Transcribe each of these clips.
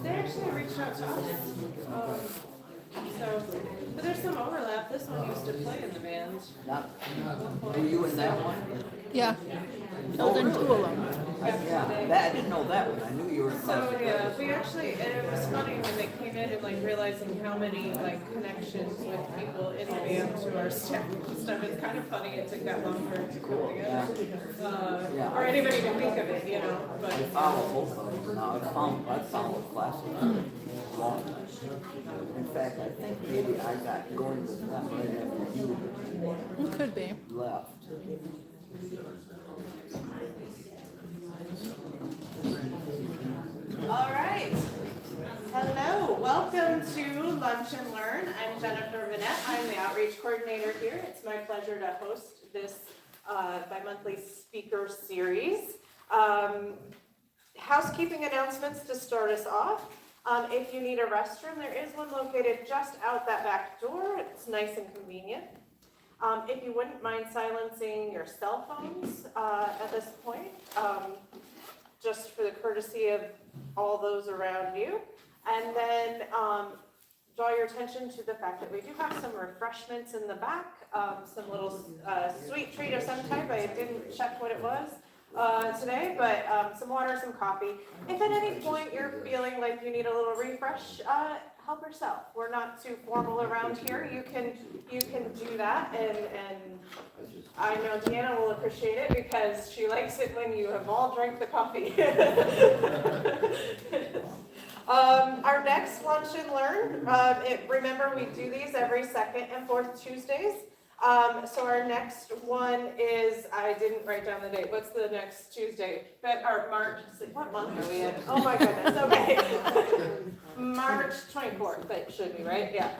They actually reached out to us. But there's some overlap. This one used to play in the band. Were you in that one? Yeah. Filled in 2 of them. Yeah, that, I didn't know that one. I knew you were in So yeah, we actually, and it was funny when they came in and like realizing how many like connections with people in the band to our staff and stuff. It's kind of funny it took that long for it to come together. Or anybody to think of it, you know. But I follow both of them now. I follow classic. In fact, I think maybe I got going with them right after you It could be. left. all right. Hello, welcome to Lunch and Learn. I'm Jennifer Vanette. I'm the outreach coordinator here. It's my pleasure to host this bi-monthly speaker series. Housekeeping announcements to start us off. If you need a restroom, there is one located just out that back door. It's nice and convenient. If you wouldn't mind silencing your cell phones at this point, just for the courtesy of all those around you. And then draw your attention to the fact that we do have some refreshments in the back, some little sweet treat of some type. I didn't check what it was today, but some water, some coffee. If at any point you're feeling like you need a little refresh, help yourself. We're not too formal around here. You can do that, and I know Deanna will appreciate it because she likes it when you have all drank the coffee. Our next Lunch and Learn, remember we do these every second and fourth Tuesdays. So our next one is, I didn't write down the date. What's the next Tuesday? Or March, what month are we in? Oh my goodness, okay. March 24th, that should be right, yeah.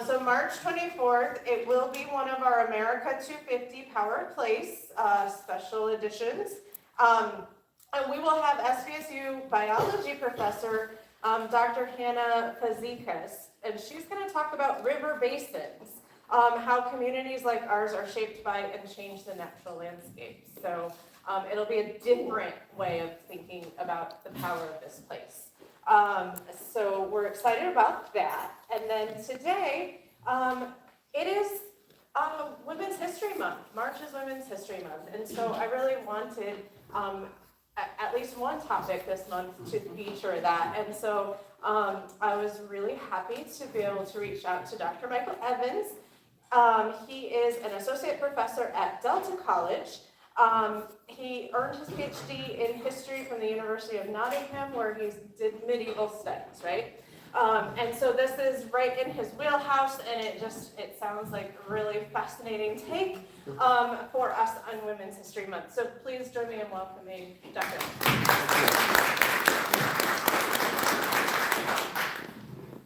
So March 24th, it will be one of our America 250 Power Place special editions. And we will have SVSU biology professor, Dr. Hannah Fazekas, and she's gonna talk about river basins. How communities like ours are shaped by and change the natural landscape. So it'll be a different way of thinking about the power of this place. So we're excited about that. And then today, it is Women's History Month. March is Women's History Month. And so I really wanted at least one topic this month to feature that. And so I was really happy to be able to reach out to Dr. Michael Evans. He is an associate professor at Delta College. He earned his PhD in history from the University of Nottingham, where he did medieval studies, right? And so this is right in his wheelhouse, and it sounds like a really fascinating take for us on Women's History Month. So please join me in welcoming Dr.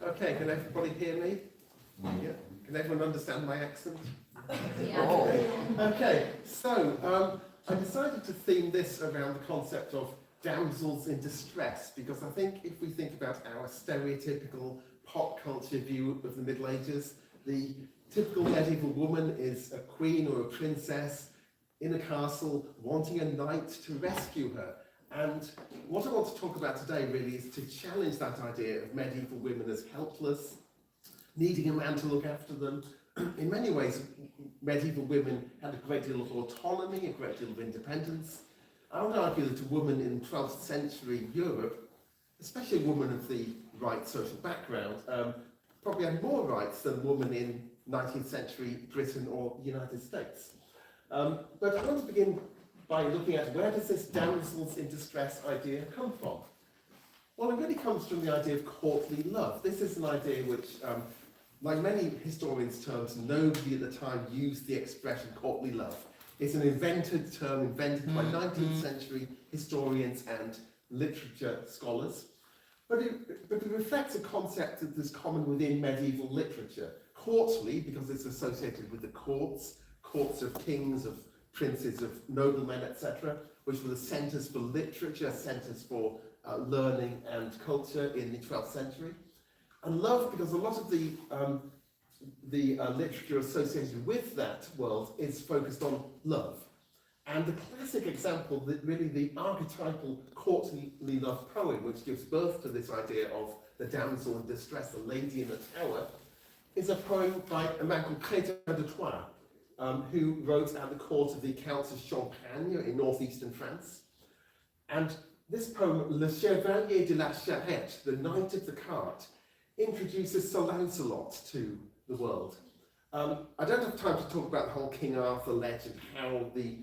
Okay, can everybody hear me? Yeah. Can everyone understand my accent? Yeah. Okay, so I decided to theme this around the concept of damsels in distress, because I think if we think about our stereotypical pop culture view of the Middle Ages, the typical medieval woman is a queen or a princess in a castle wanting a knight to rescue her. And what I want to talk about today really is to challenge that idea of medieval women as helpless, needing a man to look after them. In many ways, medieval women had a great deal of autonomy, a great deal of independence. I would argue that a woman in 12th century Europe, especially a woman of the right social background, probably had more rights than a woman in 19th century Britain or United States. But I want to begin by looking at where does this damsels in distress idea come from? Well, it really comes from the idea of courtly love. This is an idea which, like many historians' terms, nobody at the time used the expression courtly love. It's an invented term, invented by 19th century historians and literature scholars. But it reflects a concept that is common within medieval literature. Courtly, because it's associated with the courts of kings, of princes, of noblemen, etc., which were the centres for literature, centres for learning and culture in the 12th century. And love, because a lot of the literature associated with that world is focused on love. And the classic example, really the archetypal courtly love poem, which gives birth to this idea of the damsel in distress, the lady in the tower, is a poem by a man called Crétin de Troyes, who wrote at the court of the Counts of Champagne in northeastern France. And this poem, Le Chevalier de la Charrette, the Knight of the Cart, introduces Sir Lancelot to the world. I don't have time to talk about the whole King Arthur legend, how the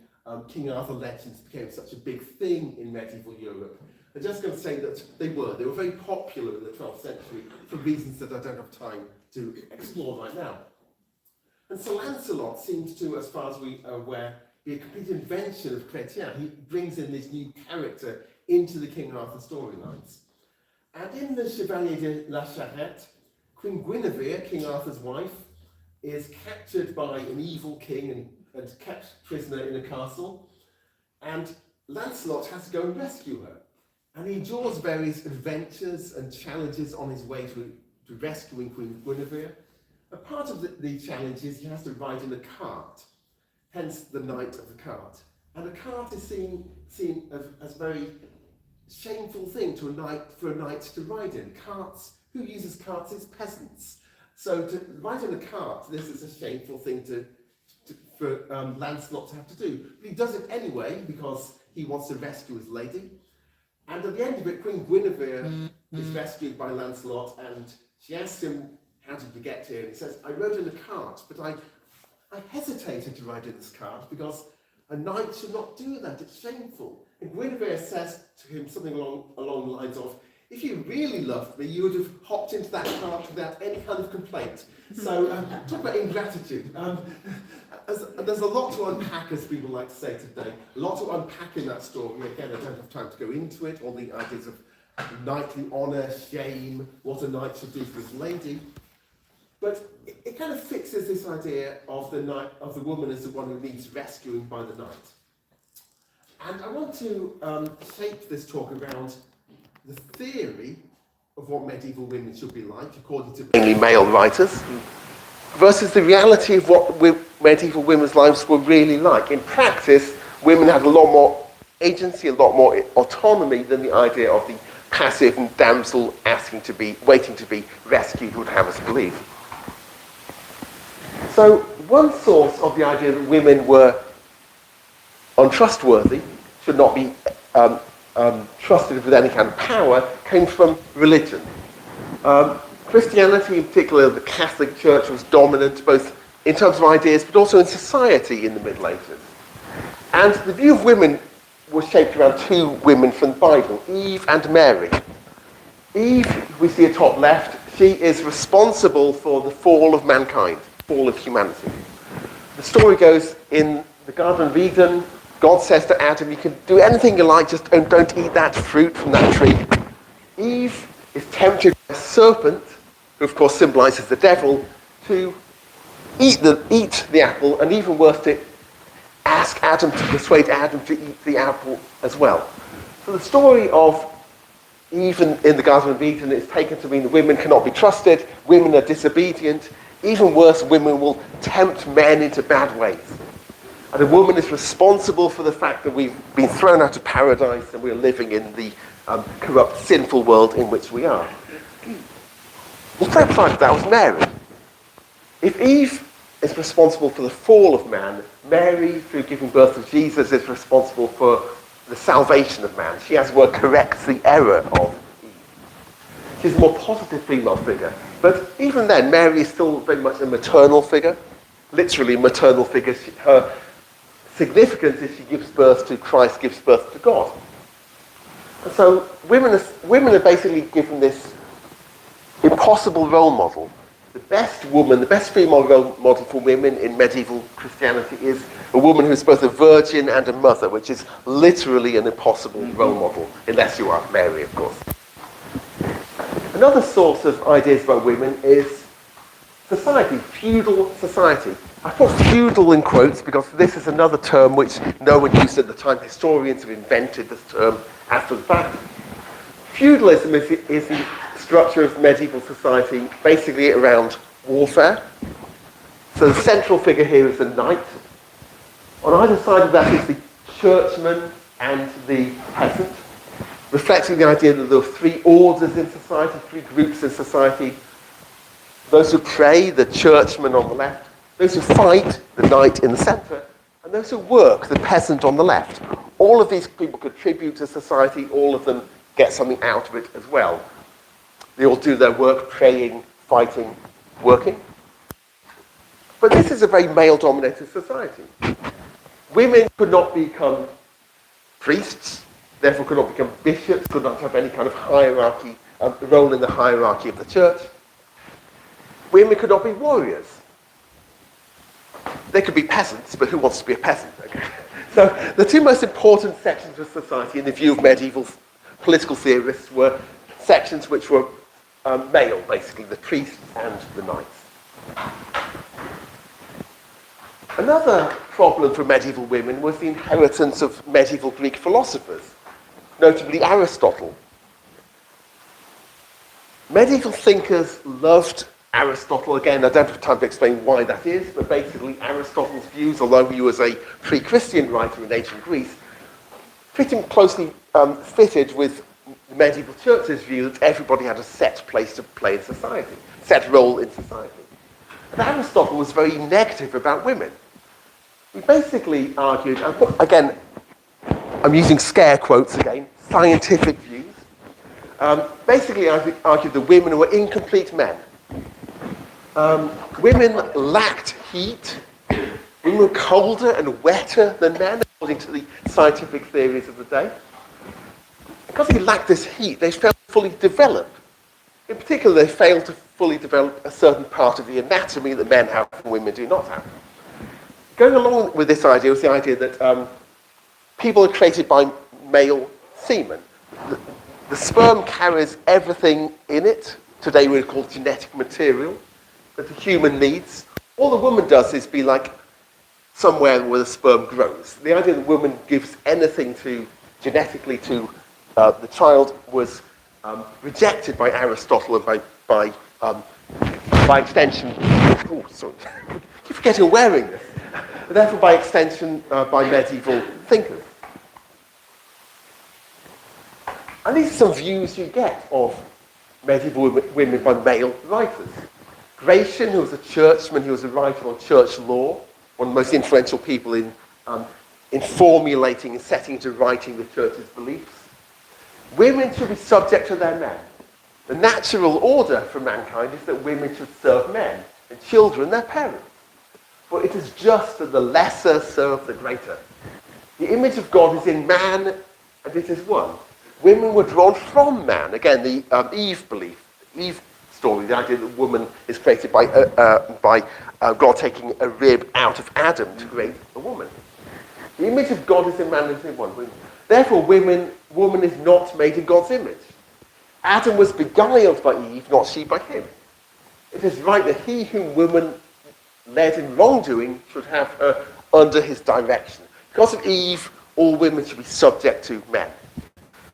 King Arthur legends became such a big thing in medieval Europe. I'm just going to say that they were very popular in the 12th century for reasons that I don't have time to explore right now. And Sir Lancelot seems to, as far as we are aware, be a complete invention of Chrétien. He brings in this new character into the King Arthur storylines. And in the Chevalier de la Charrette, Queen Guinevere, King Arthur's wife, is captured by an evil king and kept prisoner in a castle. And Lancelot has to go and rescue her. And he endures various adventures and challenges on his way to rescuing Queen Guinevere. A part of the challenge is he has to ride in a cart, hence the Knight of the Cart. And a cart is seen as a very shameful thing for a knight to ride in. Who uses carts is peasants. So to ride in a cart, this is a shameful thing for Lancelot to have to do. But he does it anyway because he wants to rescue his lady. And at the end of it, Queen Guinevere is rescued by Lancelot, and she asks him, how did we get here? And he says, I rode in a cart, but I hesitated to ride in this cart because a knight should not do that, it's shameful. And Guinevere says to him something along the lines of, if you really loved me, you would have hopped into that cart without any kind of complaint. So talk about ingratitude. There's a lot to unpack, as people like to say today. A lot to unpack in that story. Again, I don't have time to go into it, all the ideas of knightly honour, shame, what a knight should do for his lady. But it kind of fixes this idea of the woman as the one who needs rescuing by the knight. And I want to shape this talk around the theory of what medieval women should be like, according to mainly male writers, versus the reality of what medieval women's lives were really like. In practice, women had a lot more agency, a lot more autonomy than the idea of the passive damsel waiting to be rescued would have us believe. So one source of the idea that women were untrustworthy, should not be trusted with any kind of power, came from religion. Christianity, in particular the Catholic Church, was dominant both in terms of ideas but also in society in the Middle Ages. And the view of women was shaped around two women from the Bible, Eve and Mary. Eve, we see at top left, she is responsible for the fall of mankind, fall of humanity. The story goes in the Garden of Eden, God says to Adam, you can do anything you like, just don't eat that fruit from that tree. Eve is tempted by a serpent, who of course symbolises the devil, to eat the apple, and even worse, to ask Adam to persuade Adam to eat the apple as well. So the story of Eve in the Garden of Eden is taken to mean that women cannot be trusted, women are disobedient, even worse, women will tempt men into bad ways. And a woman is responsible for the fact that we've been thrown out of paradise and we're living in the corrupt, sinful world in which we are. The flip side of that was Mary. If Eve is responsible for the fall of man, Mary, through giving birth to Jesus, is responsible for the salvation of man. She, as it were, corrects the error of Eve. She's a more positive female figure. But even then, Mary is still very much a maternal figure, literally a maternal figure. Her significance is she gives birth to Christ, gives birth to God. And so women are basically given this impossible role model. The best woman, the best female role model for women in medieval Christianity is a woman who's both a virgin and a mother, which is literally an impossible role model, unless you are Mary, of course. Another source of ideas about women is society, feudal society. I put feudal in quotes because this is another term which no one used at the time. Historians have invented this term after the fact. Feudalism is the structure of medieval society basically around warfare. So the central figure here is the knight. On either side of that is the churchman and the peasant, reflecting the idea that there were three orders in society, three groups in society. Those who pray, the churchmen on the left, those who fight, the knight in the centre, and those who work, the peasant on the left. All of these people contribute to society, all of them get something out of it as well. They all do their work, praying, fighting, working. But this is a very male-dominated society. Women could not become priests, therefore could not become bishops, could not have any kind of hierarchy, role in the hierarchy of the church. Women could not be warriors. They could be peasants, but who wants to be a peasant? Okay. So the two most important sections of society in the view of medieval political theorists were sections which were male, basically, the priests and the knights. Another problem for medieval women was the inheritance of medieval Greek philosophers, notably Aristotle. Medieval thinkers loved Aristotle. Again, I don't have time to explain why that is, but basically Aristotle's views, although he was a pre-Christian writer in ancient Greece, pretty closely fitted with the medieval church's view that everybody had a set place to play in society, set role in society. And Aristotle was very negative about women. He basically argued, again, I'm using scare quotes again, scientific views, basically argued that women were incomplete men. Women lacked heat. Women were colder and wetter than men, according to the scientific theories of the day. Because they lacked this heat, they failed to fully develop. In particular, they failed to fully develop a certain part of the anatomy that men have and women do not have. Going along with this idea was the idea that people are created by male semen. The sperm carries everything in it, today we call genetic material, that the human needs. All the woman does is be like somewhere where the sperm grows. The idea that the woman gives anything genetically to the child was rejected by Aristotle and by extension, I keep forgetting I'm wearing this, therefore by extension by medieval thinkers. And these are some views you get of medieval women by male writers. Gratian, who was a churchman, who was a writer on church law, one of the most influential people in formulating and setting into writing the church's beliefs. Women should be subject to their men. The natural order for mankind is that women should serve men, and children their parents. But it is just that the lesser serve the greater. The image of God is in man, and it is one. Women were drawn from man. Again, the Eve belief, Eve story, the idea that woman is created by God taking a rib out of Adam to create a woman. The image of God is in man, and it is in one. Therefore, woman is not made in God's image. Adam was beguiled by Eve, not she by him. It is right that he whom woman led in wrongdoing should have her under his direction. Because of Eve, all women should be subject to men.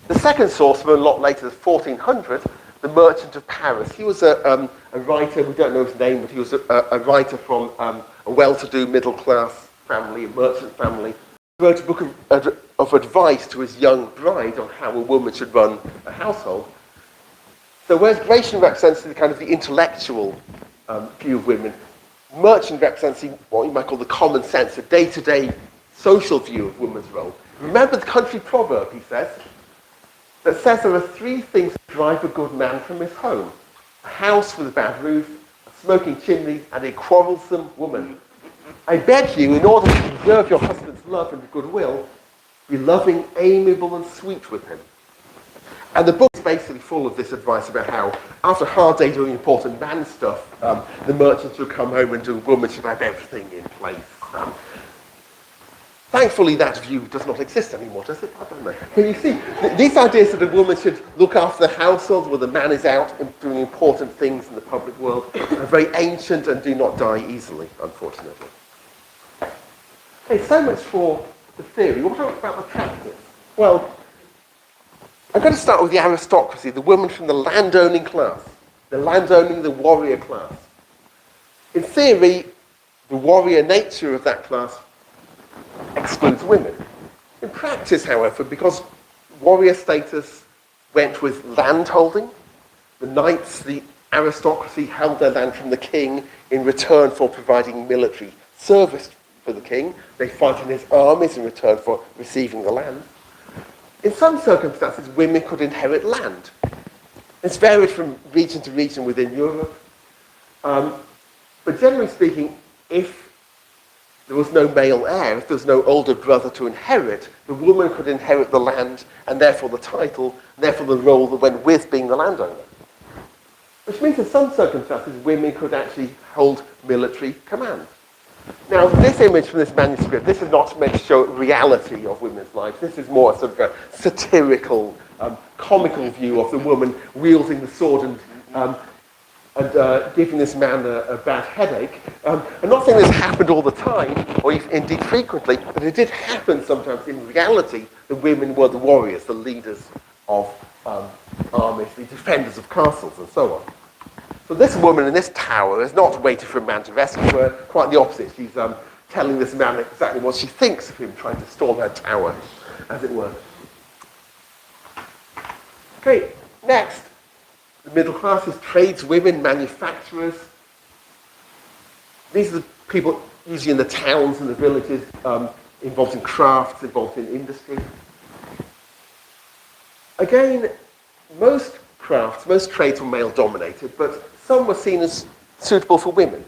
The second source, from a lot later, the 1400, the Merchant of Paris. He was a writer, we don't know his name, but he was a writer from a well-to-do middle-class family, a merchant family. He wrote a book of advice to his young bride on how a woman should run a household. So whereas Gratian represents the kind of the intellectual view of women, Merchant represents what you might call the common sense, a day-to-day social view of women's role. Remember the country proverb, he says, that says there are three things that drive a good man from his home: a house with a bad roof, a smoking chimney, and a quarrelsome woman. I beg you, in order to preserve your husband's love and goodwill, be loving, amiable, and sweet with him. And the book is basically full of this advice about how, after a hard day doing important man stuff, the merchant should come home and the woman should have everything in place. Thankfully, that view does not exist anymore, does it? I don't know. Can you see? These ideas that a woman should look after the household while the man is out and doing important things in the public world are very ancient and do not die easily, unfortunately. Okay, so much for the theory. What about the practice? Well, I'm going to start with the aristocracy, the women from the landowning class, the warrior class. In theory, the warrior nature of that class excludes women. practice, however, because warrior status went with land holding, the knights, the aristocracy held their land from the king in return for providing military service for the king. They fight in his armies in return for receiving the land. In some circumstances, women could inherit land. It's varied from region to region within Europe. But generally speaking, if there was no male heir, if there was no older brother to inherit, the woman could inherit the land and therefore the title, and therefore the role that went with being the landowner. Which means in some circumstances, women could actually hold military command. Now, this image from this manuscript, this is not meant to show reality of women's lives. This is more sort of a satirical, comical view of the woman wielding the sword and giving this man a bad headache. I'm not saying this happened all the time, or indeed frequently, but it did happen sometimes. In reality, the women were the warriors, the leaders of armies, the defenders of castles, and so on. So this woman in this tower is not waiting for a man to rescue her, quite the opposite. She's telling this man exactly what she thinks of him trying to storm her tower, as it were. Okay, next. The middle classes, tradeswomen, manufacturers. These are the people usually in the towns and the villages, involved in crafts, involved in industry. Again, most crafts, most trades were male-dominated, but some were seen as suitable for women.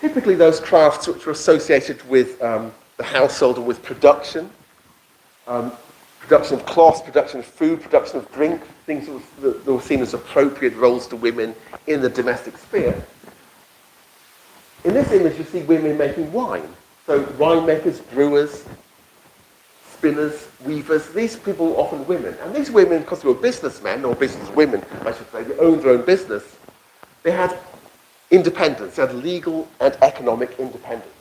Typically those crafts which were associated with the household and with production, production of cloth, production of food, production of drink, things that were seen as appropriate roles to women in the domestic sphere. In this image you see women making wine. So winemakers, brewers, spinners, weavers, these people were often women. And these women, because they were businessmen, or businesswomen, I should say, they owned their own business, they had independence, they had legal and economic independence.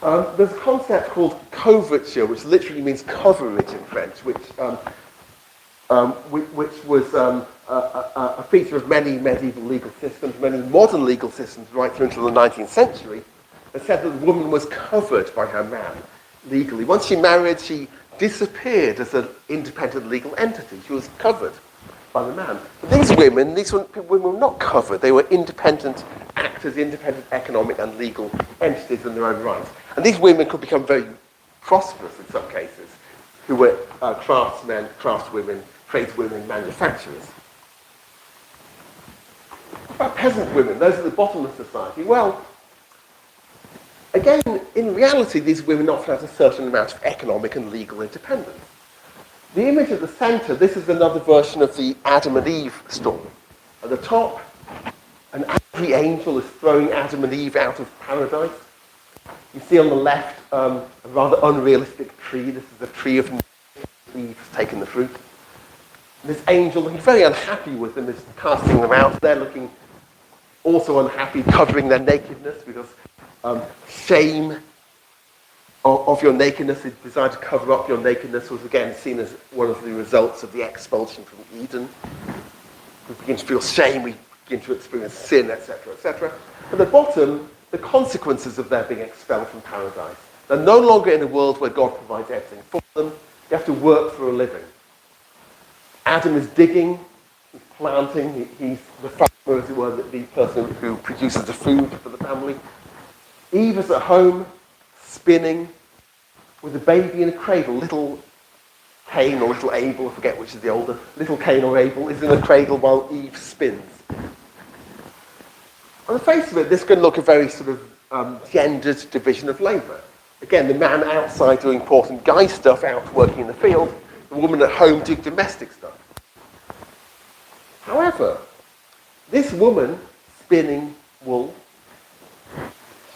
There's a concept called coverture, which literally means coverage in French, which was a feature of many medieval legal systems, many modern legal systems right through into the 19th century, that said that the woman was covered by her man legally. Once she married, she disappeared as an independent legal entity. She was covered by the man. But these women were not covered. They were independent actors, independent economic and legal entities in their own right. And these women could become very prosperous in some cases, who were craftsmen, craftswomen, tradeswomen, manufacturers. What about peasant women? Those are the bottom of society. Well, again, in reality, these women often had a certain amount of economic and legal independence. The image at the center, this is another version of the Adam and Eve story. At the top, an angry angel is throwing Adam and Eve out of paradise. You see on the left a rather unrealistic tree. This is a tree of Eve's taken the fruit. And this angel, looking very unhappy with them, is casting them out. They're looking also unhappy, covering their nakedness, because shame of your nakedness, the desire to cover up your nakedness, was again seen as one of the results of the expulsion from Eden. We begin to feel shame, we begin to experience sin, etc., etc. At the bottom, the consequences of their being expelled from paradise. They're no longer in a world where God provides everything for them. They have to work for a living. Adam is digging, he's planting, he's the farmer, as it were, the person who produces the food for the family. Eve is at home, spinning, with a baby in a cradle. Little Cain or little Abel, I forget which is the older, little Cain or Abel is in a cradle while Eve spins. On the face of it, this can look a very sort of gendered division of labour. Again, the man outside doing important guy stuff, out working in the field, the woman at home doing domestic stuff. However, this woman spinning wool,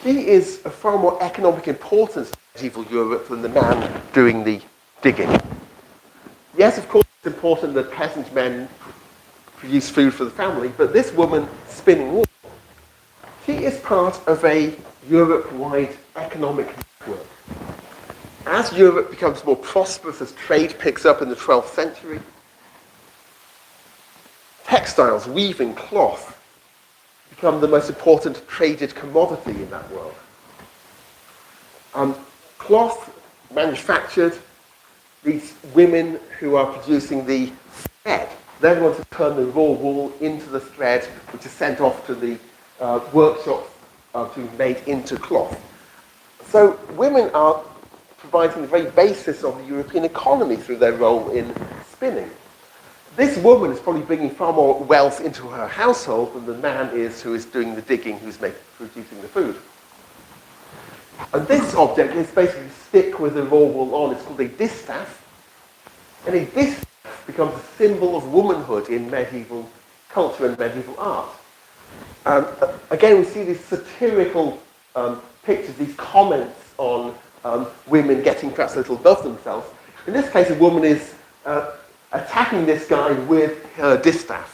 she is of far more economic importance in medieval Europe than the man doing the digging. Yes, of course, it's important that peasant men produce food for the family, but this woman spinning wool, she is part of a Europe-wide economic network. As Europe becomes more prosperous, as trade picks up in the 12th century, textiles, weaving, cloth, become the most important traded commodity in that world. Cloth, manufactured. These women who are producing the thread, they're going to turn the raw wool into the thread, which is sent off to the workshops to be made into cloth. So women are providing the very basis of the European economy through their role in spinning. This woman is probably bringing far more wealth into her household than the man is who is doing the digging, who's producing the food. And this object is basically stick with the raw wool on. It's called a distaff. And a distaff becomes a symbol of womanhood in medieval culture and medieval art. Again, we see these satirical pictures, these comments on women getting perhaps a little above themselves. In this case, a woman is attacking this guy with her distaff.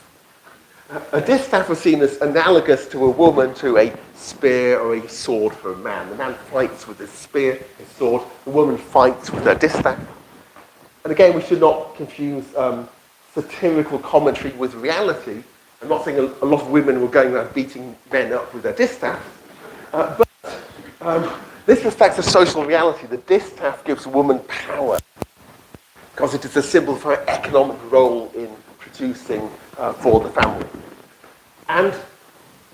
A distaff was seen as analogous to a woman to a spear or a sword for a man. The man fights with his spear, his sword. The woman fights with her distaff. And again, we should not confuse satirical commentary with reality. I'm not saying a lot of women were going around beating men up with their distaff, but this reflects a social reality. The distaff gives a woman power because it is a symbol of her economic role in producing for the family. And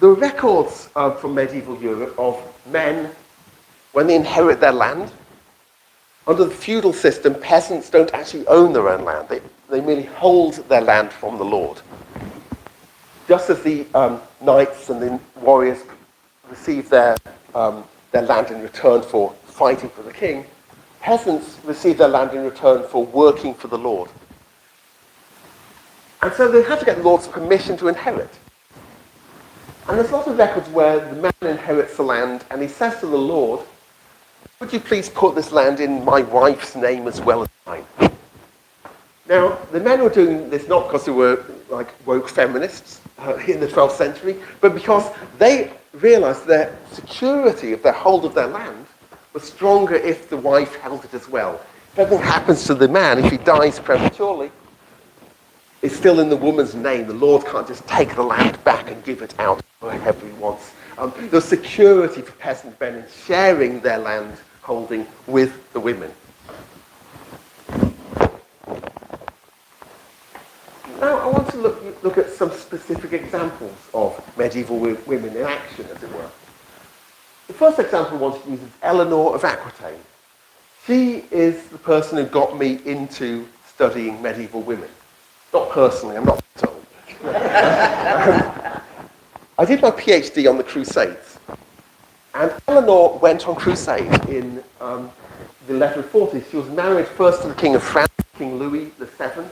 there are records from medieval Europe of men, when they inherit their land. Under the feudal system, peasants don't actually own their own land. They merely hold their land from the lord. Just as the knights and the warriors receive their land in return for fighting for the king, peasants receive their land in return for working for the lord. And so they have to get the lord's permission to inherit. And there's a lot of records where the man inherits the land and he says to the lord, would you please put this land in my wife's name as well as mine? Now, the men were doing this not because they were like woke feminists in the 12th century, but because they realized their security of their hold of their land was stronger if the wife held it as well. If anything happens to the man, if he dies prematurely, it's still in the woman's name. The Lord can't just take the land back and give it out wherever he wants. There's security for peasant men in sharing their land holding with the women. Now I want to look at some specific examples of medieval women in action, as it were. The first example I want to use is Eleanor of Aquitaine. She is the person who got me into studying medieval women. Not personally, I'm not told. I did my PhD on the Crusades. And Eleanor went on crusade in the 1140s. She was married first to the King of France, King Louis VII,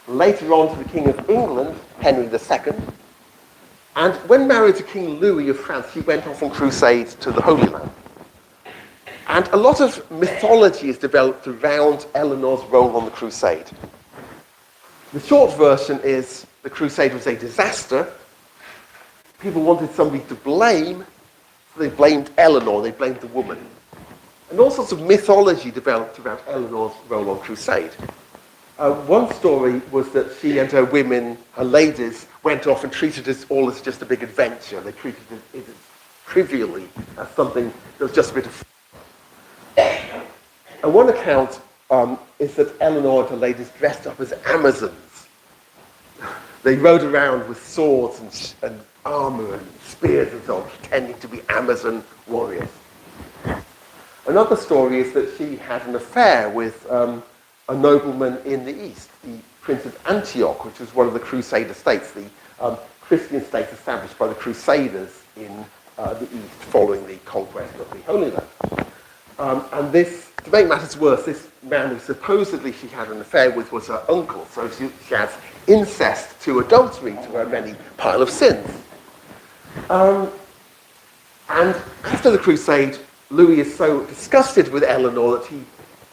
later on to the King of England, Henry II. And when married to King Louis of France, she went off on crusade to the Holy Land. And a lot of mythology is developed around Eleanor's role on the crusade. The short version is the crusade was a disaster. People wanted somebody to blame, so they blamed Eleanor, they blamed the woman. And all sorts of mythology developed around Eleanor's role on crusade. One story was that she and her women, her ladies, went off and treated it all as just a big adventure. They treated it trivially as something that was just a bit of fun. And one account is that Eleanor and her ladies dressed up as Amazons. They rode around with swords and armor and spears and so on, pretending to be Amazon warriors. Another story is that she had an affair with a nobleman in the east, the Prince of Antioch, which was one of the Crusader states, the Christian state established by the Crusaders in the east following the conquest of the Holy Land. And this, to make matters worse, this man who supposedly she had an affair with was her uncle, so she has incest to adultery to her many pile of sins. And after the crusade, Louis is so disgusted with Eleanor that he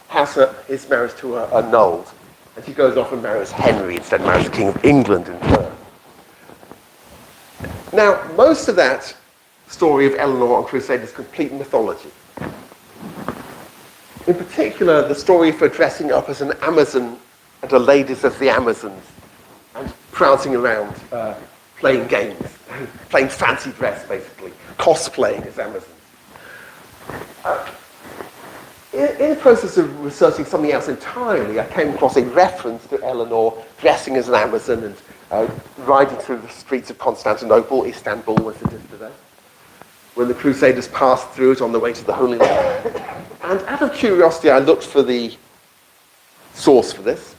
has his marriage to her annulled. And she goes off and marries Henry instead, marries the King of England in turn. Now, most of that story of Eleanor on crusade is complete mythology. In particular, the story of her dressing up as an Amazon and her ladies as the Amazons and prancing around playing games, playing fancy dress basically, cosplaying as Amazons. in the process of researching something else entirely, I came across a reference to Eleanor dressing as an Amazon and riding through the streets of Constantinople, Istanbul as it is today, when the Crusaders passed through it on the way to the Holy Land. And out of curiosity, I looked for the source for this.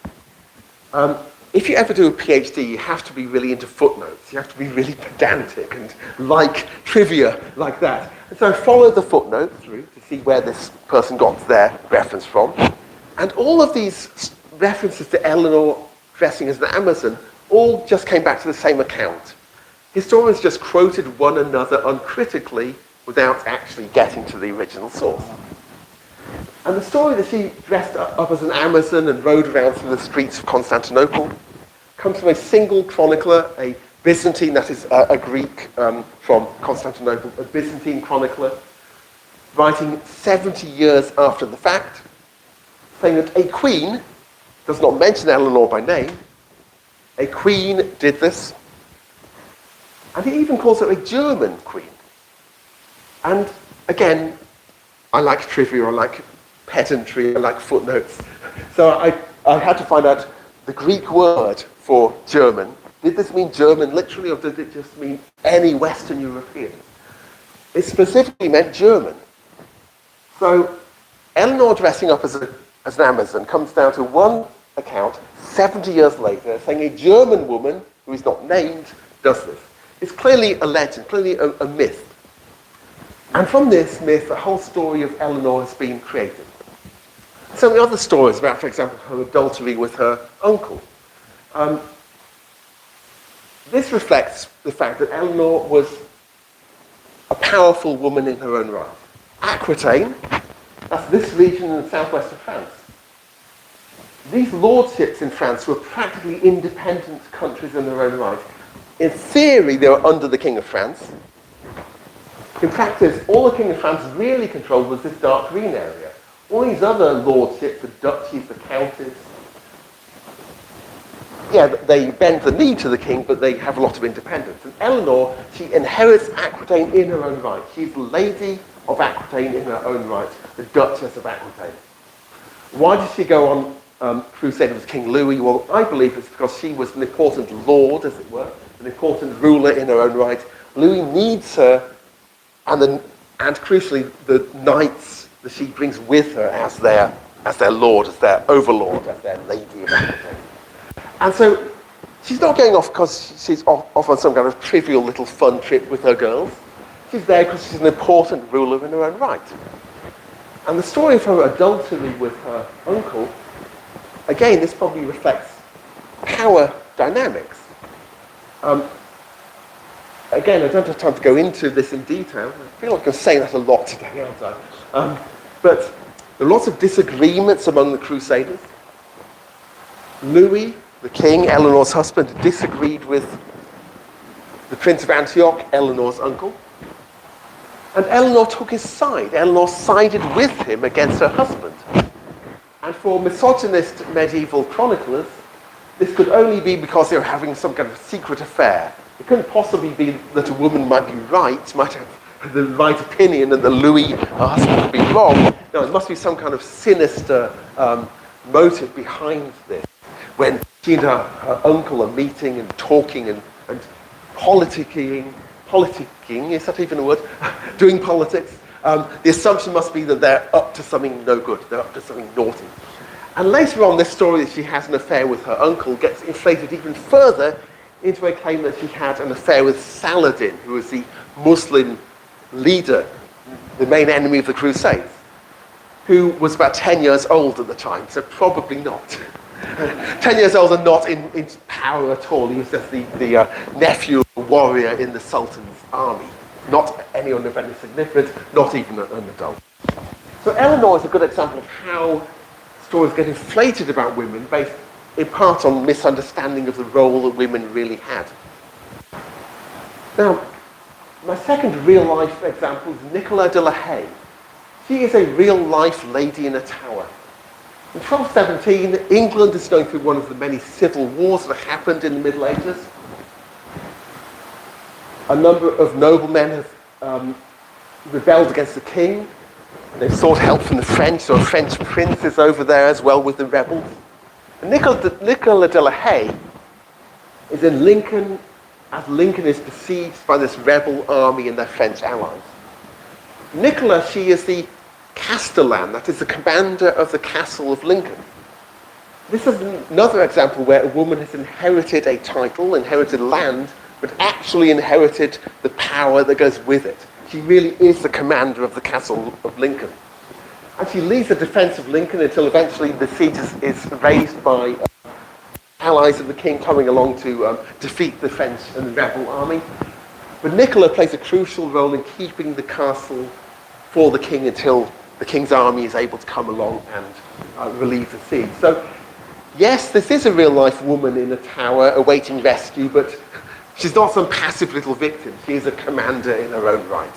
If you ever do a PhD, you have to be really into footnotes. You have to be really pedantic and like trivia like that. And so I followed the footnote through to see where this person got their reference from. And all of these references to Eleanor dressing as an Amazon all just came back to the same account. Historians just quoted one another uncritically without actually getting to the original source. And the story that she dressed up as an Amazon and rode around through the streets of Constantinople comes from a single chronicler, a Byzantine, that is a Greek from Constantinople, a Byzantine chronicler, writing 70 years after the fact, saying that a queen, does not mention Eleanor by name, a queen did this, and he even calls her a German queen. And again, I like trivia, I like pedantry, I like footnotes. So I had to find out the Greek word for German. Did this mean German literally, or did it just mean any Western European? It specifically meant German. So Eleanor dressing up as an Amazon comes down to one account 70 years later saying a German woman, who is not named, does this. It's clearly a legend, clearly a myth. And from this myth, the whole story of Eleanor has been created. So the other stories about, for example, her adultery with her uncle. This reflects the fact that Eleanor was a powerful woman in her own right. Aquitaine, that's this region in the southwest of France. These lordships in France were practically independent countries in their own right. In theory, they were under the King of France. In practice, all the King of France really controlled was this dark green area. All these other lordships, the duchies, the counties, yeah, they bend the knee to the king, but they have a lot of independence. And Eleanor, she inherits Aquitaine in her own right. She's the Lady of Aquitaine in her own right, the Duchess of Aquitaine. Why did she go on crusade with King Louis? Well, I believe it's because she was an important lord, as it were, an important ruler in her own right. Louis needs her, and crucially, the knights that she brings with her as their lord, as their overlord, as their Lady of Aquitaine. And so she's not going off because she's off on some kind of trivial little fun trip with her girls. She's there because she's an important ruler in her own right. And the story of her adultery with her uncle, again, this probably reflects power dynamics. Again, I don't have time to go into this in detail. I feel like I'm saying that a lot today, aren't I? But there are lots of disagreements among the Crusaders. Louis, the king, Eleanor's husband, disagreed with the Prince of Antioch, Eleanor's uncle. And Eleanor took his side. Eleanor sided with him against her husband. And for misogynist medieval chroniclers, this could only be because they were having some kind of secret affair. It couldn't possibly be that a woman might be right, might have the right opinion, and that Louis, her husband, would be wrong. No, it must be some kind of sinister motive behind this. When she and her uncle are meeting and talking and politicking, is that even a word? Doing politics. The assumption must be that they're up to something no good, they're up to something naughty. And later on, this story that she has an affair with her uncle gets inflated even further into a claim that she had an affair with Saladin, who was the Muslim leader, the main enemy of the Crusades, who was about 10 years old at the time, so probably not. 10 years old and not in power at all. He was just the nephew of a warrior in the Sultan's army. Not anyone of any significance, not even an adult. So Eleanor is a good example of how stories get inflated about women based in part on misunderstanding of the role that women really had. Now, my second real-life example is Nicola de la Haye. She is a real-life lady in a tower. In 1217, England is going through one of the many civil wars that happened in the Middle Ages. A number of noblemen have rebelled against the king. They've sought help from the French, so a French prince is over there as well with the rebels. And Nicola de la Haye is in Lincoln as Lincoln is besieged by this rebel army and their French allies. Nicola, she is the castellan, that is the commander of the castle of Lincoln. This is another example where a woman has inherited a title, inherited land, but actually inherited the power that goes with it. She really is the commander of the castle of Lincoln. And she leads the defense of Lincoln until eventually the siege is raised by allies of the king coming along to defeat the French and the rebel army. But Nicola plays a crucial role in keeping the castle for the king until the king's army is able to come along and relieve the siege. So, yes, this is a real-life woman in a tower awaiting rescue, but she's not some passive little victim. She is a commander in her own right.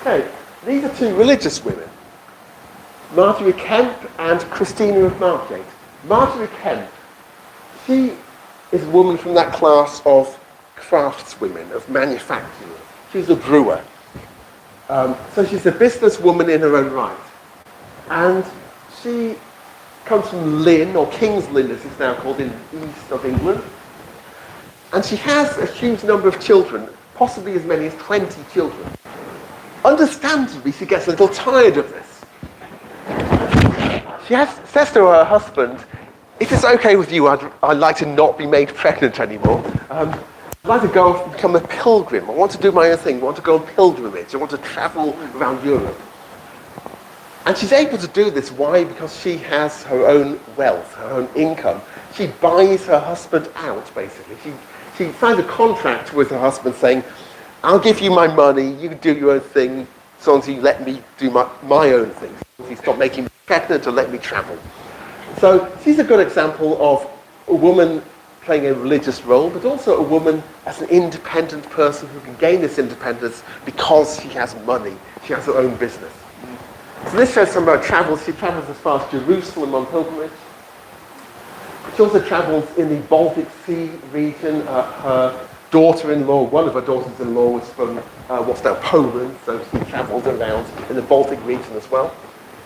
Okay, these are two religious women, Marjorie Kemp and Christina of Margate. Marjorie Kemp, she is a woman from that class of craftswomen, of manufacturers. She's a brewer. So she's a businesswoman in her own right. And she comes from Lynn, or King's Lynn as it's now called, in the east of England. And she has a huge number of children, possibly as many as 20 children. Understandably, she gets a little tired of this. She says to her husband, if it's okay with you, I'd like to not be made pregnant anymore. I'd like to go off and become a pilgrim. I want to do my own thing. I want to go on pilgrimage. I want to travel around Europe. And she's able to do this. Why? Because she has her own wealth, her own income. She buys her husband out, basically. She signs a contract with her husband saying, I'll give you my money, you can do your own thing, as long as you let me do my own thing. As long as you stop making me pregnant and let me travel. So she's a good example of a woman playing a religious role, but also a woman as an independent person who can gain this independence because she has money. She has her own business. So this shows some of her travels. She travels as far as Jerusalem on pilgrimage. She also travels in the Baltic Sea region. Her daughter-in-law, one of her daughters-in-law was from what's now Poland, so she travelled around in the Baltic region as well.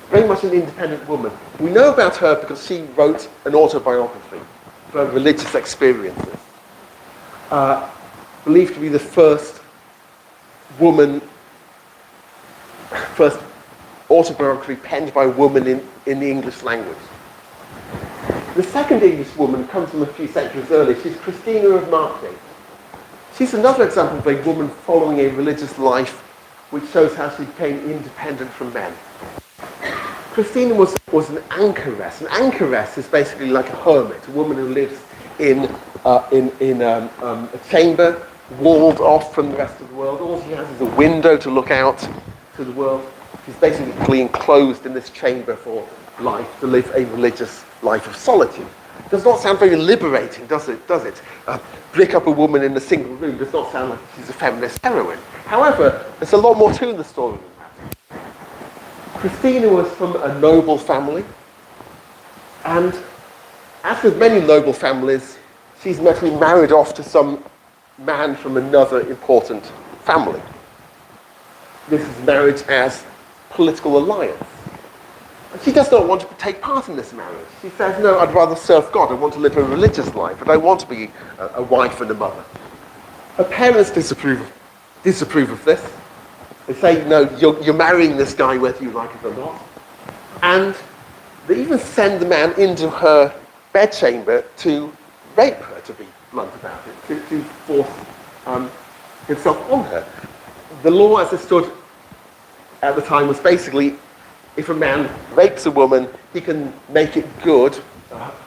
Very much an independent woman. We know about her because she wrote an autobiography of her religious experiences. Believed to be the first autobiography penned by a woman in the English language. The second English woman comes from a few centuries earlier. She's Christina of Margate. She's another example of a woman following a religious life which shows how she became independent from men. Christina was an anchoress. An anchoress is basically like a hermit, a woman who lives in a chamber, walled off from the rest of the world. All she has is a window to look out to the world. She's basically enclosed in this chamber for life, to live a religious life of solitude. Does not sound very liberating, does it? Brick up a woman in a single room does not sound like she's a feminist heroine. However, there's a lot more to the story than that. Christina was from a noble family, and as with many noble families, she's actually married off to some man from another important family. This is marriage as political alliance. She does not want to take part in this marriage. She says, no, I'd rather serve God. I want to live a religious life. I don't want to be a wife and a mother. Her parents disapprove of this. They say, no, you're marrying this guy whether you like it or not. And they even send the man into her bedchamber to rape her, to be blunt about it, to force himself on her. The law as it stood at the time was basically, if a man rapes a woman, he can make it good,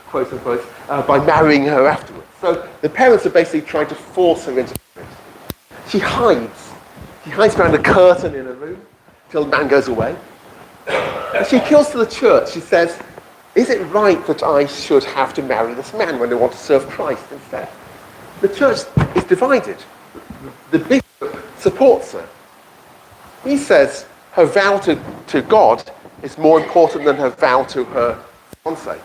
quote unquote, by marrying her afterwards. So the parents are basically trying to force her into marriage. She hides. She hides behind a curtain in a room till the man goes away. And she appeals to the church. She says, is it right that I should have to marry this man when I want to serve Christ instead? The church is divided. The bishop supports her. He says her vow to God is more important than her vow to her fiancé.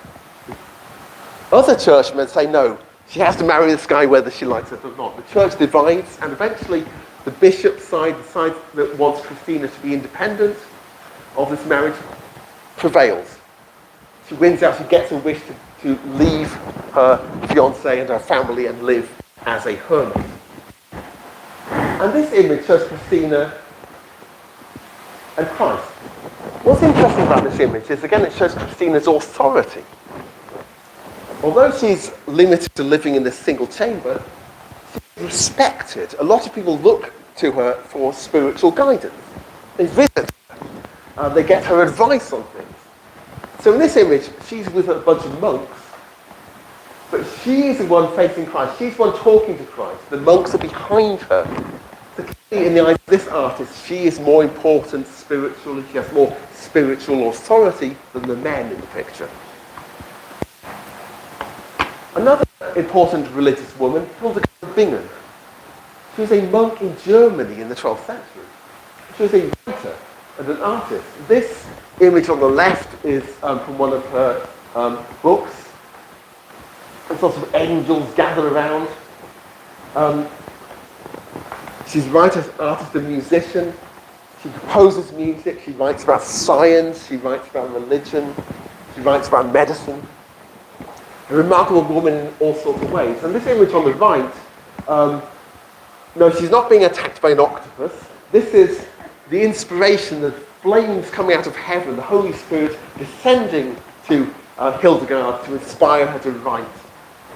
Other churchmen say no, she has to marry this guy whether she likes it or not. The church divides, and eventually The bishop's side, the side that wants Christina to be independent of this marriage, prevails. She wins out, she gets a wish to leave her fiancé and her family and live as a hermit. And this image shows Christina and Christ. What's interesting about this image is, again, it shows Christina's authority. Although she's limited to living in this single chamber, she's respected. A lot of people look to her for spiritual guidance. They visit her. They get her advice on things. So in this image, she's with a bunch of monks, but she's the one facing Christ. She's the one talking to Christ. The monks are behind her. So clearly, in the eyes of this artist, she is more important spiritually. She has more spiritual authority than the men in the picture. Another important religious woman, Hildegard of Bingen. She was a monk in Germany in the 12th century. She was a writer and an artist. This image on the left is from one of her books. There's lots of angels gathered around. She's a writer, artist, and musician. She composes music. She writes about science. She writes about religion. She writes about medicine. A remarkable woman in all sorts of ways. And this image on the right, no, she's not being attacked by an octopus. This is the inspiration, the flames coming out of heaven, the Holy Spirit descending to Hildegard to inspire her to write,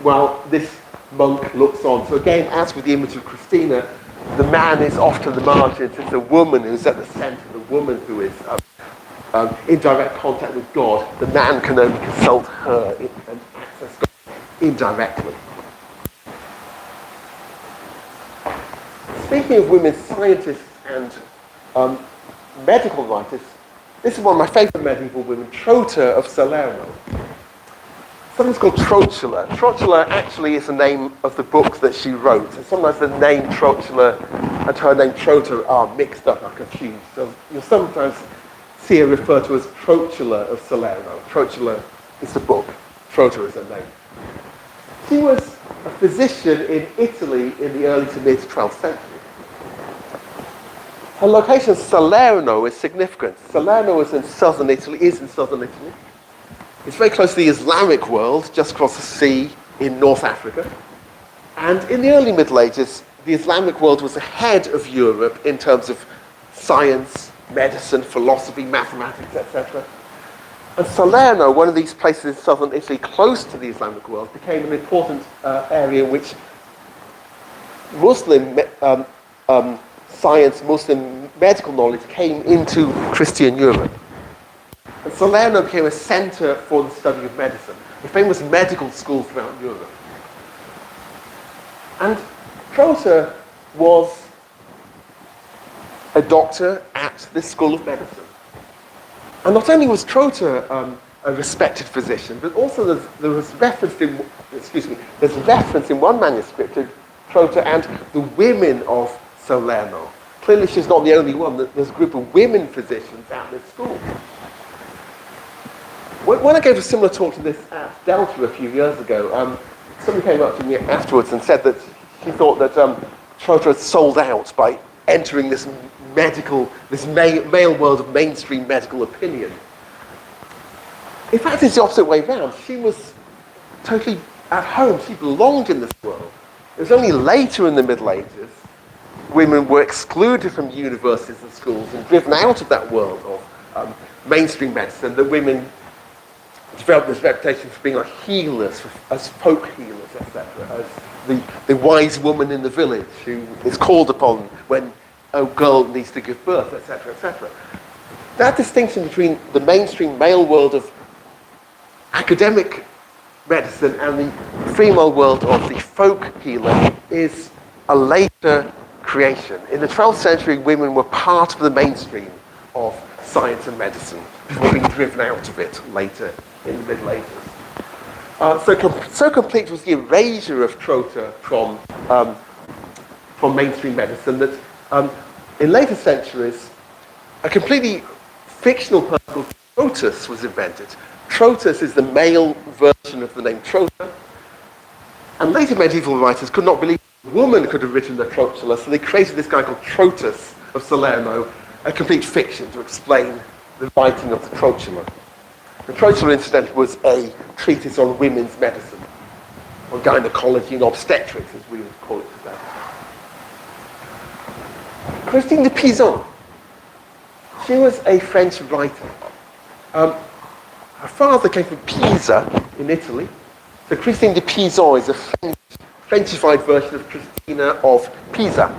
while this monk looks on. So again, as with the image of Christina, the man is off to the margins. It's the woman who's at the centre, the woman who is in direct contact with God. The man can only consult her and access God indirectly. Speaking of women scientists and medical writers, this is one of my favourite medieval women, Trota of Salerno. Something's called Trotula. Trotula actually is the name of the book that she wrote. And sometimes the name Trotula and her name Trota are mixed up, are confused. So you'll sometimes see her referred to as Trotula of Salerno. Trotula is the book. Trota is her name. She was a physician in Italy in the early to mid 12th century. Her location, Salerno, is significant. Salerno is in southern Italy. It's very close to the Islamic world, just across the sea in North Africa. And in the early Middle Ages, the Islamic world was ahead of Europe in terms of science, medicine, philosophy, mathematics, etc. And Salerno, one of these places in southern Italy close to the Islamic world, became an important area in which Muslim science, Muslim medical knowledge came into Christian Europe. And Salerno became a centre for the study of medicine, a famous medical school throughout Europe. And Trota was a doctor at this school of medicine. And not only was Trota a respected physician, but also there's reference in one manuscript to Trota and the women of Salerno. Clearly she's not the only one. There's a group of women physicians at this school. When I gave a similar talk to this at Delta a few years ago, somebody came up to me afterwards and said that she thought that Trota had sold out by entering this male world of mainstream medical opinion. In fact, it's the opposite way round. She was totally at home. She belonged in this world. It was only later in the Middle Ages women were excluded from universities and schools and driven out of that world of mainstream medicine, that women developed this reputation for being like healers, as folk healers, etc., as the wise woman in the village who is called upon when a girl needs to give birth, etc., etc. That distinction between the mainstream male world of academic medicine and the female world of the folk healer is a later creation. In the 12th century, women were part of the mainstream of science and medicine before being driven out of it later in the Middle Ages. So complete was the erasure of Trota from mainstream medicine that in later centuries, a completely fictional person called Trotus was invented. Trotus is the male version of the name Trota, and later medieval writers could not believe A woman could have written the Trotula, so they created this guy called Trotus of Salerno, a complete fiction to explain the writing of the Trotula. The Trotula, incidentally, was a treatise on women's medicine, on gynecology and obstetrics, as we would call it today. Christine de Pizan, she was a French writer. Her father came from Pisa in Italy, so Christine de Pizan is a Frenchified version of Christina of Pisa.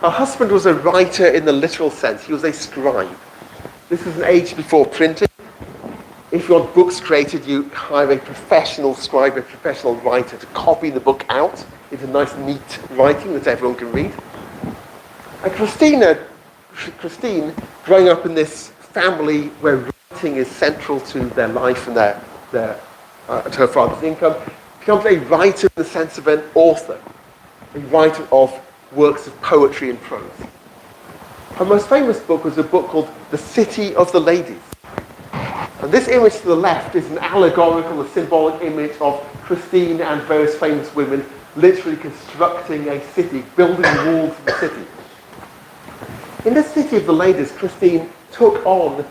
Her husband was a writer in the literal sense. He was a scribe. This was an age before printing. If you want books created, you hire a professional scribe, a professional writer to copy the book out into nice, neat writing that everyone can read. And Christine, growing up in this family where writing is central to their life and to her father's income, becomes a writer in the sense of an author, a writer of works of poetry and prose. Her most famous book was a book called The City of the Ladies. And this image to the left is an allegorical, a symbolic image of Christine and various famous women literally constructing a city, building walls of the city. In this City of the Ladies, Christine took on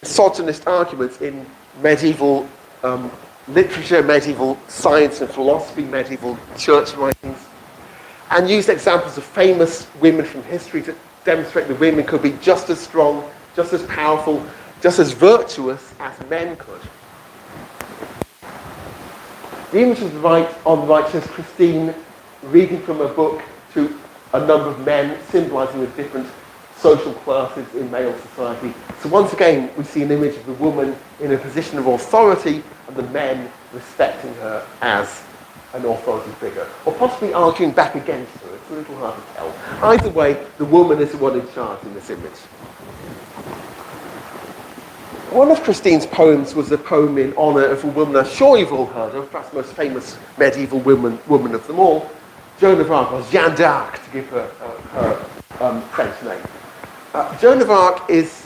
misogynist arguments in medieval literature, medieval science and philosophy, medieval church writings, and used examples of famous women from history to demonstrate that women could be just as strong, just as powerful, just as virtuous as men could. The image on the right shows Christine reading from a book to a number of men, symbolising the different social classes in male society. So once again, we see an image of the woman in a position of authority and the men respecting her as an authority figure, or possibly arguing back against her. It's a little hard to tell. Either way, the woman is the one in charge in this image. One of Christine's poems was a poem in honour of a woman I'm sure you've all heard of, perhaps the most famous medieval woman of them all, Joan of Arc, or Jeanne d'Arc, to give her French name. Joan of Arc is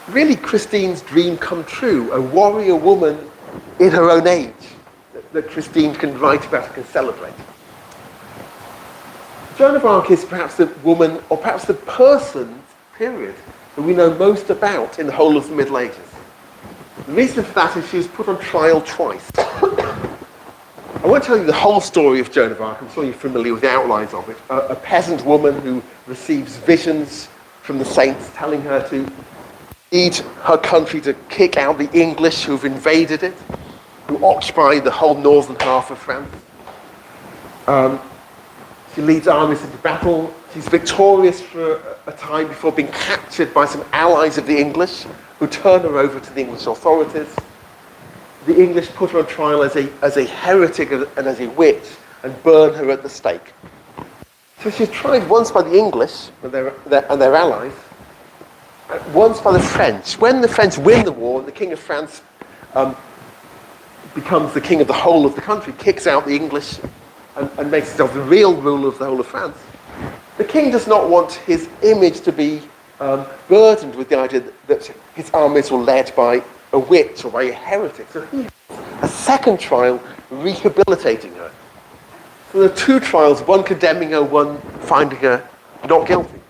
really Christine's dream come true, a warrior woman in her own age that Christine can write about and can celebrate. Joan of Arc is perhaps the woman, or perhaps the person, period, that we know most about in the whole of the Middle Ages. The reason for that is she was put on trial twice. I won't tell you the whole story of Joan of Arc, I'm sure you're familiar with the outlines of it. A peasant woman who receives visions from the saints telling her to lead her country to kick out the English who've invaded it, who occupy the whole northern half of France. She leads armies into battle. She's victorious for a time before being captured by some allies of the English who turn her over to the English authorities. The English put her on trial as a heretic and as a witch and burn her at the stake. So she's tried once by the English and their allies, once by the French. When the French win the war, the King of France becomes the king of the whole of the country, kicks out the English and makes himself the real ruler of the whole of France. The king does not want his image to be burdened with the idea that his armies were led by a witch or by a heretic. So he has a second trial rehabilitating her. So there are two trials, one condemning her, one finding her not guilty.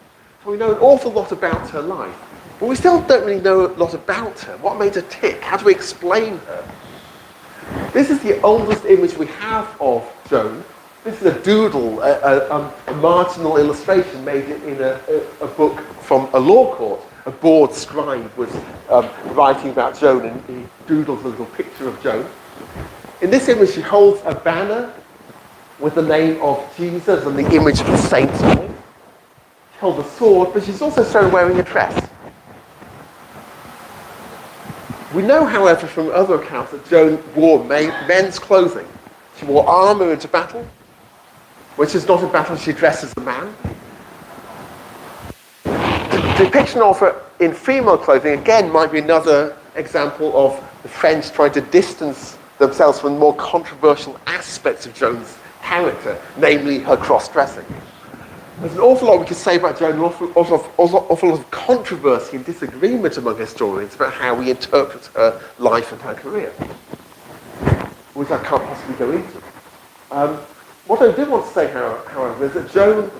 So we know an awful lot about her life. But we still don't really know a lot about her. What made her tick? How do we explain her? This is the oldest image we have of Joan. This is a doodle, a marginal illustration made in a book from a law court. A bored scribe was writing about Joan, and he doodles a little picture of Joan. In this image, she holds a banner with the name of Jesus and the image of the saints on it. She holds a sword, but she's also shown wearing a dress. We know, however, from other accounts that Joan wore men's clothing. She wore armour into battle. When she's not in battle, she dresses as a man. The depiction of her in female clothing, again, might be another example of the French trying to distance themselves from more controversial aspects of Joan's character, namely her cross-dressing. There's an awful lot we could say about Joan, an awful lot of controversy and disagreement among historians about how we interpret her life and her career, which I can't possibly go into. What I do want to say, however, is that Joan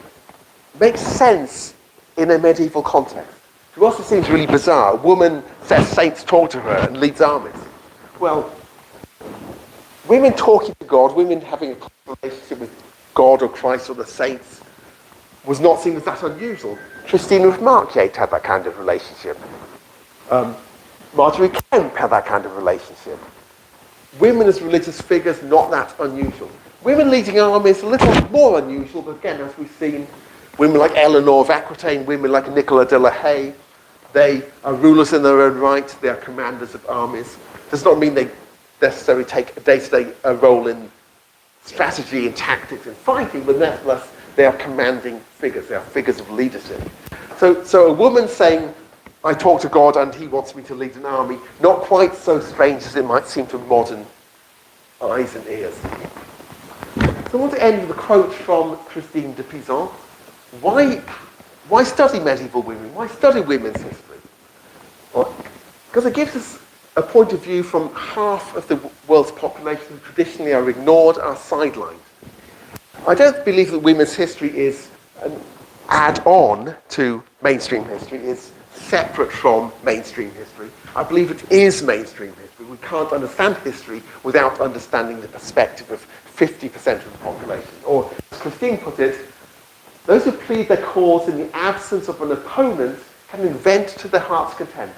makes sense in a medieval context. It also seems really bizarre. A woman says saints talk to her and leads armies. Well, women talking to God, women having a relationship with God or Christ or the saints was not seen as that unusual. Christina of Margate had that kind of relationship. Marjorie Kemp had that kind of relationship. Women as religious figures, not that unusual. Women leading armies, a little more unusual, but again, as we've seen, women like Eleanor of Aquitaine, women like Nicola de la Haye, they are rulers in their own right, they are commanders of armies. Does not mean they necessarily take a day-to-day role in strategy and tactics and fighting, but nevertheless, they are commanding figures, they are figures of leadership. So a woman saying, I talk to God and he wants me to lead an army, not quite so strange as it might seem to modern eyes and ears. So I want to end with a quote from Christine de Pizan. Why study medieval women? Why study women's history? Well, because it gives us a point of view from half of the world's population who traditionally are ignored, are sidelined. I don't believe that women's history is an add-on to mainstream history, it's separate from mainstream history. I believe it is mainstream history. We can't understand history without understanding the perspective of 50% of the population. Or, as Christine put it, those who plead their cause in the absence of an opponent can invent to their heart's content,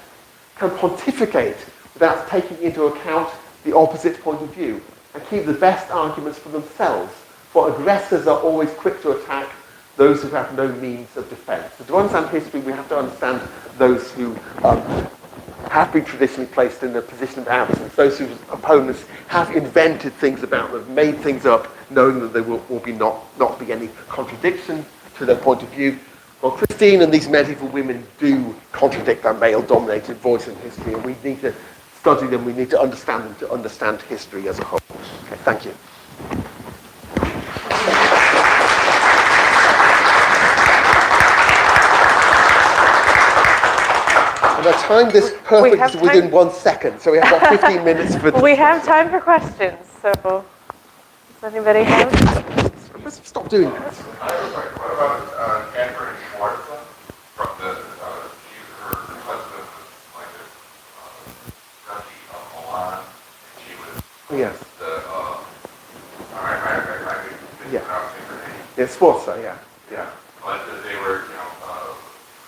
can pontificate without taking into account the opposite point of view, and keep the best arguments for themselves, for aggressors are always quick to attack those who have no means of defense. So to understand history, we have to understand those who have been traditionally placed in a position of absence, those whose opponents have invented things about them, made things up, knowing that there will not be any contradiction to their point of view. Well, Christine and these medieval women do contradict that male-dominated voice in history, and we need to study them, we need to understand them to understand history as a whole. Okay, thank you. And I timed this perfect within 1 second, so we have about 15 minutes for... We have time for questions, so does anybody have? Let's stop doing that. I have a question. What about Catherine Schwarza from the, her husband was like a Duchy of Milan, and she was Yes. the, I could mispronounce her name. Yeah, Sforza, yeah. Yeah, but they were,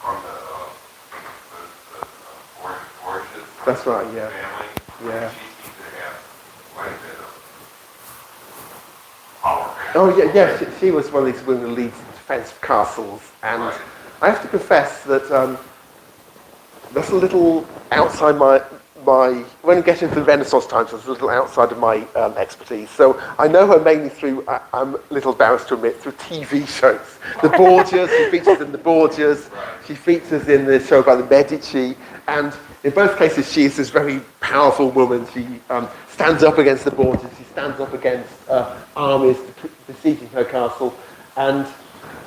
from the Borges That's right, yeah. family. Yeah. She seemed to have quite a bit of power. Oh, yeah, she was one of these women who leads defense of castles, and Right. I have to confess that that's a little outside my when getting to the Renaissance times, that's a little outside of my expertise. So I know her mainly through, I'm a little embarrassed to admit, through TV shows. The Borgias, she features in the Borgias, she features in the show about the Medici, and in both cases she is this very powerful woman. She stands up against the Borgias, she stands up against armies besieging her castle, and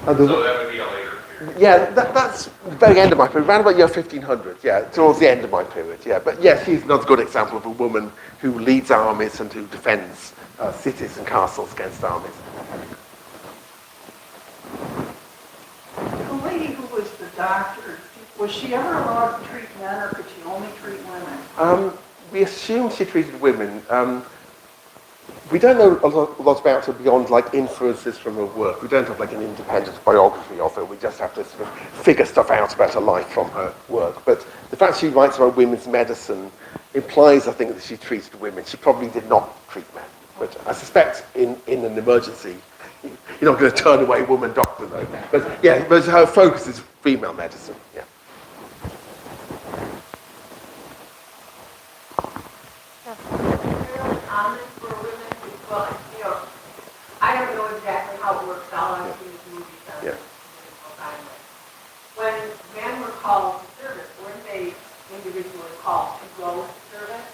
So that would be a later period. yeah, that's the very end of my period, around about year 1500, yeah, towards the end of my period, yeah. But yeah, she's another good example of a woman who leads armies and who defends cities and castles against armies. The lady who was the doctor, was she ever allowed to treat men, or could she only treat women? We assume she treated women. We don't know a lot about her beyond like inferences from her work. We don't have like an independent biography of her. We just have to sort of figure stuff out about her life from her work. But the fact she writes about women's medicine implies, I think, that she treated women. She probably did not treat men. But I suspect in an emergency, you're not going to turn away a woman doctor though. But yeah, but her focus is female medicine. Yeah. Common for women, well, I don't know exactly how it works, all I've seen is movies on Yeah. it. When men were called to service, weren't they individually called to go to service?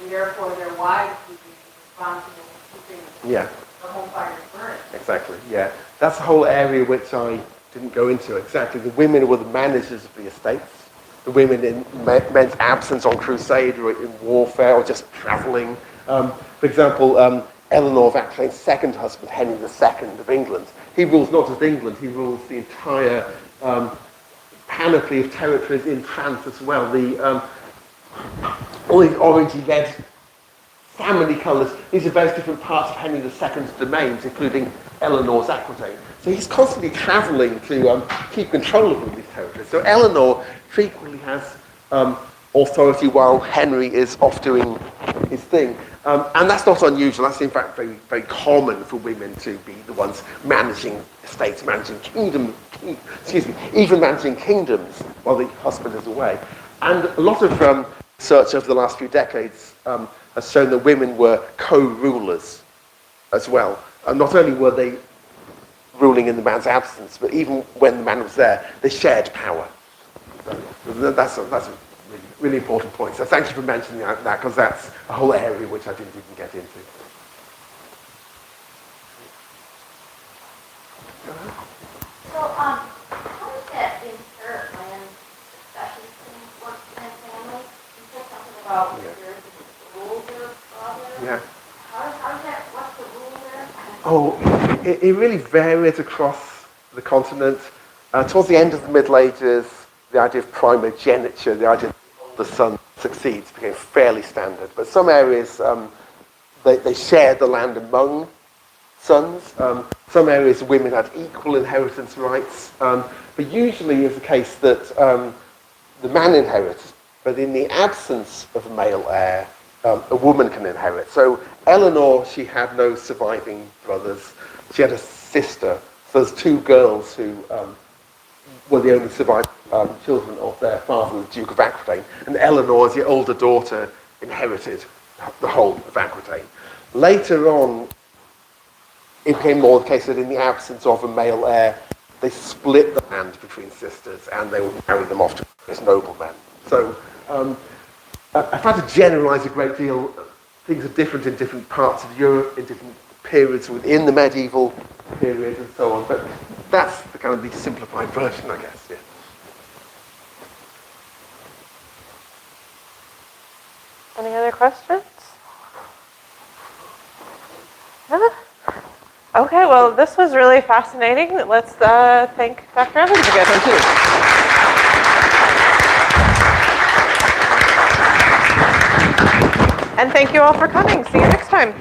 And therefore their wives would be responsible for keeping Yeah. the home fires burning. Exactly, yeah. That's the whole area which I didn't go into exactly. The women were the managers of the estates. The women in men's absence on crusade or in warfare or just traveling. For example, Eleanor of Aquitaine's second husband, Henry II of England. He rules not just England, he rules the entire panoply of territories in France as well. All these orangey red family colours, these are various different parts of Henry II's domains, including Eleanor's Aquitaine. So he's constantly travelling to keep control of all these territories. So Eleanor frequently has authority while Henry is off doing his thing. And that's not unusual. That's in fact very, very common for women to be the ones managing estates, managing even managing kingdoms while the husband is away. And a lot of research over the last few decades has shown that women were co-rulers as well. And not only were they ruling in the man's absence, but even when the man was there, they shared power. So that's a really, really important point. So thank you for mentioning that, because that's a whole area which I didn't even get into. So, how does that inherit land succession thing work in a family? You said something about there's an older brother. Yeah. How does that, what's the rule there? Oh, it really varies across the continent. Towards the end of the Middle Ages, the idea of primogeniture, the idea that the son succeeds, became fairly standard. But some areas, they shared the land among sons. Some areas, women had equal inheritance rights. But usually it's the case that the man inherits, but in the absence of a male heir, a woman can inherit. So Eleanor, she had no surviving brothers. She had a sister. So there's two girls who were the only surviving children of their father, the Duke of Aquitaine. And Eleanor, as the older daughter, inherited the whole of Aquitaine. Later on, it became more the case that in the absence of a male heir, they split the land between sisters and they would marry them off to various noblemen. So I've had to generalize a great deal. Things are different in different parts of Europe, in different periods within the medieval period and so on. But that's the kind of the simplified version, I guess. Yeah. Any other questions? No? Okay, well, this was really fascinating. Let's thank Dr. Evans again. Thank you. And thank you all for coming. See you next time.